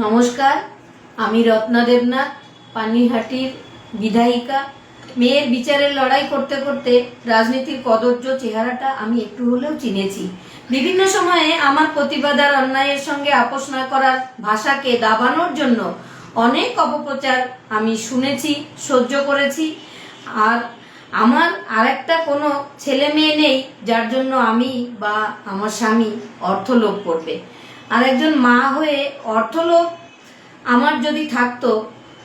নমস্কার, আমি রত্না দেবনাথ, পানিহাটির বিধায়িকা। মেয়ের বিচারের লড়াই করতে করতে রাজনীতির কদর্য চেহারাটা আমি একটু হলেও চিনেছি। বিভিন্ন সময়ে আমার প্রতিবাদ আর অন্যায়ের সঙ্গে আপোষ না করার ভাষাকে দাবানোর জন্য অনেক অপপ্রচার আমি শুনেছি, সহ্য করেছি। আর আমার আরেকটা কোনো ছেলে মেয়ে নেই যার জন্য আমি বা আমার স্বামী অর্থলোভ করবে। আর একজন মা হয়ে অর্থলোভ আমার যদি থাকতো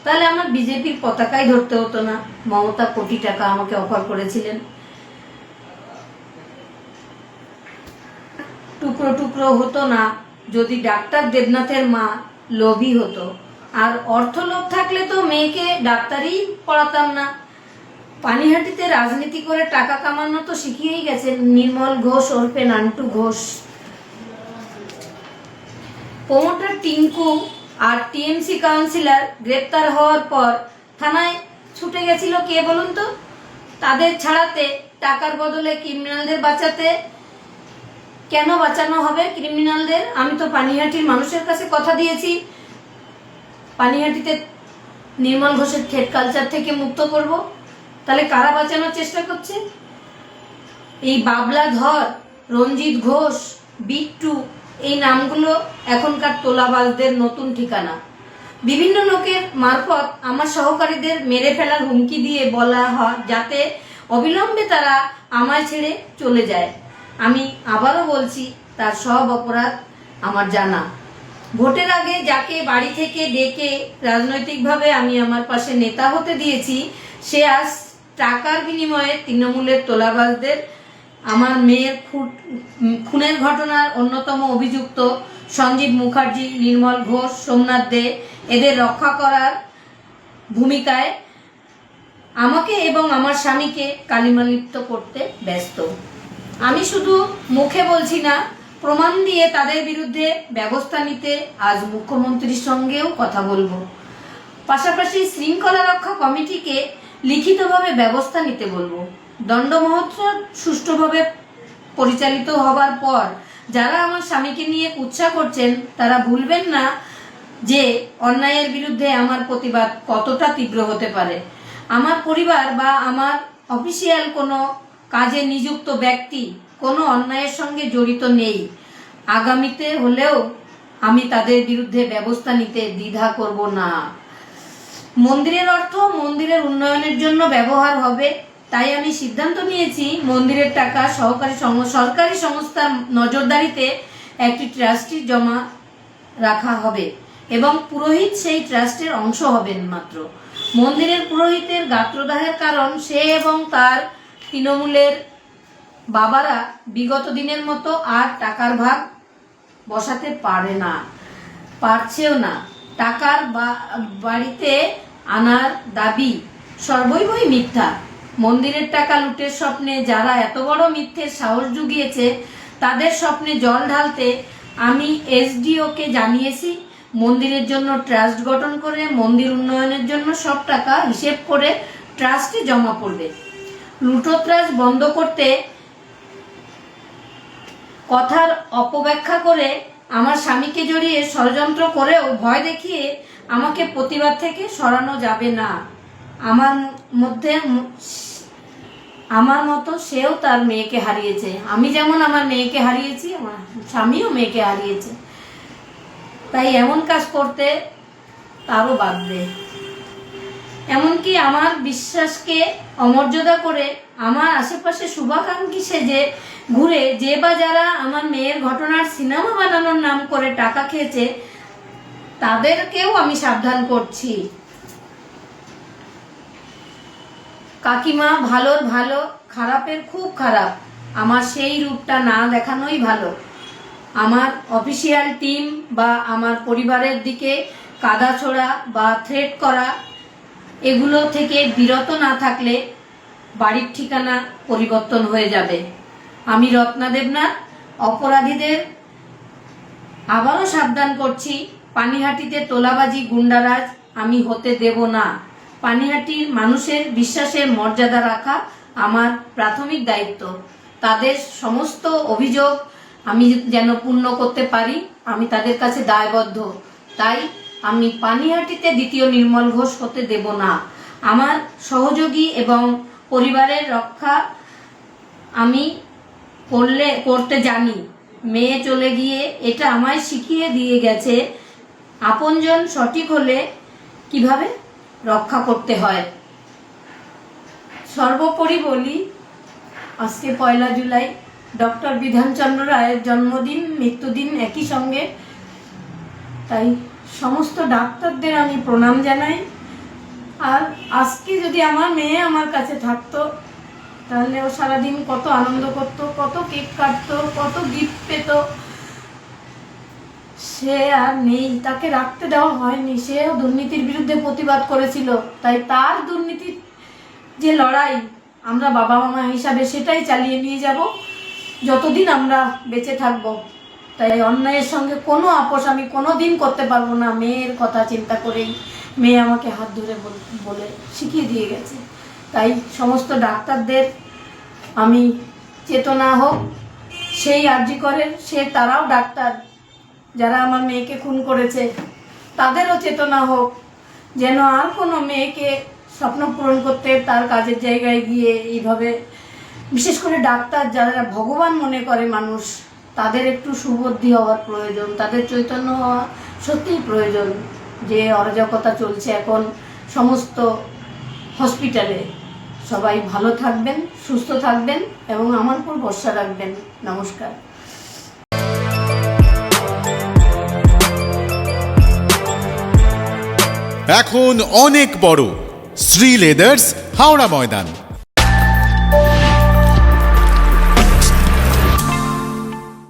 তাহলে আমার বিজেপির পতাকাই ধরতে হতো না। মমতা কোটি টাকা আমাকে অফার করেছিলেন, টুকরো টুকরো হতো না যদি ডাক্তার দেবনাথের মা লোভী হতো। আর অর্থলোভ থাকলে তো মেয়েকে ডাক্তারই পড়াতাম না। পানিহাটিতে রাজনীতি করে টাকা কামানো তো শিখিয়েই গেছেন নির্মল ঘোষ ওরফে নান্টু ঘোষ। প্রমোটার টিঙ্কু আর টিএমসি কাউন্সিলর গ্রেপ্তার হওয়ার পর থানায় ছুটে গেছিল কে বলুন তো? তাদের ছাড়াতে, টাকার বদলে ক্রিমিনালদের বাঁচাতে। কেন বাঁচানো হবে ক্রিমিনালদের? আমি তো পানিহাটির মানুষের কাছে কথা দিয়েছি পানিহাটিতে নির্মল ঘোষের থ্রেড কালচার থেকে মুক্ত করব। তাহলে কারা বাঁচানোর চেষ্টা করছে? এই বাবলা ধর, রঞ্জিত ঘোষ, বিট্টু, এই নামগুলো এখনকার তোলাবাজদের নতুন ঠিকানা। বিভিন্ন লোকের মারফত আমার সহকারীদের মেরে ফেলার হুমকি দিয়ে বলা হয় যাতে অবিলম্বে তারা আমায় ছেড়ে চলে যায়। আমি আবারও বলছি, তার সব অপরাধ আমার জানা। ভোটের আগে যাকে বাড়ি থেকে ডেকে রাজনৈতিকভাবে আমি আমার পাশে নেতা হতে দিয়েছি, সে আজ টাকার বিনিময়ে তৃণমূলের তোলাবাজদের আমার মেয়ের খুনের ঘটনার অন্যতম অভিযুক্ত সঞ্জীব মুখার্জি, নির্মল ঘোষ, সোমনাথ দে, এদের রক্ষা করার ভূমিকায় আমাকে এবং আমার স্বামীকে কালিমালিপ্ত করতে ব্যস্ত। আমি শুধু মুখে বলছি না, প্রমাণ দিয়ে তাদের বিরুদ্ধে ব্যবস্থা নিতে আজ মুখ্যমন্ত্রীর সঙ্গেও কথা বলবো। পাশাপাশি শৃঙ্খলা রক্ষা কমিটিকে লিখিতভাবে ব্যবস্থা নিতে বলবো। দণ্ড মহোৎসব সুষ্ঠুভাবে পরিচালিত হবার পর যারা আমার স্বামীকে নিয়ে কুৎসা করছেন তারা ভুলবেন না যে অন্যায়ের বিরুদ্ধে আমার প্রতিবাদ কতটা তীব্র হতে পারে। আমার পরিবার বা আমার অফিসিয়াল কোনো কাজে নিযুক্ত ব্যক্তি কোনো অন্যায়ের সঙ্গে জড়িত নেই। আগামীতে হলেও আমি তাদের বিরুদ্ধে ব্যবস্থা নিতে দ্বিধা করব না। মন্দিরের অর্থ মন্দিরের উন্নয়নের জন্য ব্যবহার হবে, তাই আমি সিদ্ধান্ত নিয়েছি মন্দিরের টাকা সরকারি সংস্থার নজরদারিতে একটি ট্রাস্টি জমা রাখা হবে এবং পুরোহিত সেই ট্রাস্টের অংশ হবেন মাত্র। মন্দিরের পুরোহিতের গাত্রদাহের কারণ সে এবং তার তৃণমূলের বাবারা বিগত দিনের মতো আর টাকার ভাগ বসাতে পারছেও না। টাকার বাড়িতে আনার দাবি সর্বৈবই মিথ্যা। মন্দিরের টাকা লুটের স্বপ্নে যারা এত বড় মিথ্যের সাহস জুগিয়েছে তাদের স্বপ্নে জল ঢালতে আমি এসডিওকে জানিয়েছি মন্দিরের জন্য ট্রাস্ট গঠন করে মন্দির উন্নয়নের জন্য সব টাকা হিসেব করে ট্রাস্টে জমা পড়বে। লুটোত্রাস বন্ধ করতে কথার অপব্যাখ্যা করে আমার স্বামীকে জড়িয়ে ষড়যন্ত্র করেও ভয় দেখিয়ে আমাকে প্রতিবাদ থেকে সরানো যাবে না। আমার মতো সেও তার মেয়েকে হারিয়েছে। আমি যেমন আমার মেয়েকে হারিয়েছি, আমার স্বামীও মেয়েকে হারিয়েছে। তাই এমন কাজ করতে তারও বাধ্য। এমনকি আমার বিশ্বাসকে অমর্যাদা করে আমার আশেপাশে শুভাকাঙ্ক্ষী সেজে ঘুরে যে বা যারা আমার মেয়ের ঘটনার সিনেমা বানানোর নাম করে টাকা খেয়েছে তাদেরকেও আমি সাবধান করছি। কাকিমা ভালোর ভালো, খারাপের খুব খারাপ, আমার সেই রূপটা না দেখানোই ভালো। আমার অফিসিয়াল টিম বা আমার পরিবারের দিকে কাদা ছোড়া বা থ্রেট করা এগুলো থেকে বিরত না থাকলে বাড়ির ঠিকানা পরিবর্তন হয়ে যাবে। আমি রত্না দেবনাথ অপরাধীদের আবারও সাবধান করছি, পানিহাটিতে তোলাবাজি গুন্ডারাজ আমি হতে দেব না। পানিহাটির মানুষের বিশ্বাসের মর্যাদা রাখা আমার প্রাথমিক দায়িত্ব। তাদের সমস্ত অভিযোগ আমি যেন পূর্ণ করতে পারি, আমি তাদের কাছে দায়বদ্ধ। তাই আমি পানিহাটিতে দ্বিতীয় নির্মল ঘোষ হতে দেব না। আমার সহযোগী এবং পরিবারের রক্ষা আমি করতে জানি। মেয়ে চলে গিয়ে এটা আমায় শিখিয়ে দিয়ে গেছে আপনজন সঠিক হলে কিভাবে রক্ষা করতে হয়। সর্বোপরি বলি, আজকে 1 জুলাই ডক্টর বিধানচন্দ্র রায়ের জন্মদিন, মৃত্যুদিন একই সঙ্গে। তাই সমস্ত ডাক্তারদের আমি প্রণাম জানাই। আর আজকে যদি আমার মেয়ে আমার কাছে থাকতো, তাহলে ও সারাদিন কত আনন্দ করত, কত কেক কাটতো, কত গিফট পেত। সে আর নেই, তাকে রাখতে দেওয়া হয়নি। সেও দুর্নীতির বিরুদ্ধে প্রতিবাদ করেছিল। তাই তার দুর্নীতির যে লড়াই, আমরা বাবা মা হিসাবে সেটাই চালিয়ে নিয়ে যাব যতদিন আমরা বেঁচে থাকব। তাই অন্যায়ের সঙ্গে কোনো আপোষ আমি কোনো দিন করতে পারবো না। মেয়ের কথা চিন্তা করেই মেয়ে আমাকে হাত ধরে বলে শিখিয়ে দিয়ে গেছে। তাই সমস্ত ডাক্তারদের আমি চেতনা হোক, সেই আরজি করেন, তারাও ডাক্তার যারা আমার মেয়েকে খুন করেছে, তাদেরও চেতনা হোক, যেন আর কোনো মেয়েকে স্বপ্ন পূরণ করতে তার কাজের জায়গায় গিয়ে এইভাবে, বিশেষ করে ডাক্তার যারা ভগবান মনে করে মানুষ, তাদের একটু সুবুদ্ধি হওয়ার প্রয়োজন, তাদের চৈতন্য হওয়া সত্যিই প্রয়োজন। যে অরাজকতা চলছে এখন সমস্ত হসপিটালে, সবাই ভালো থাকবেন, সুস্থ থাকবেন এবং আমার উপর ভরসা রাখবেন। নমস্কার। এখন অনেক বড় শ্রী লেদার্স, হাওড়া ময়দান।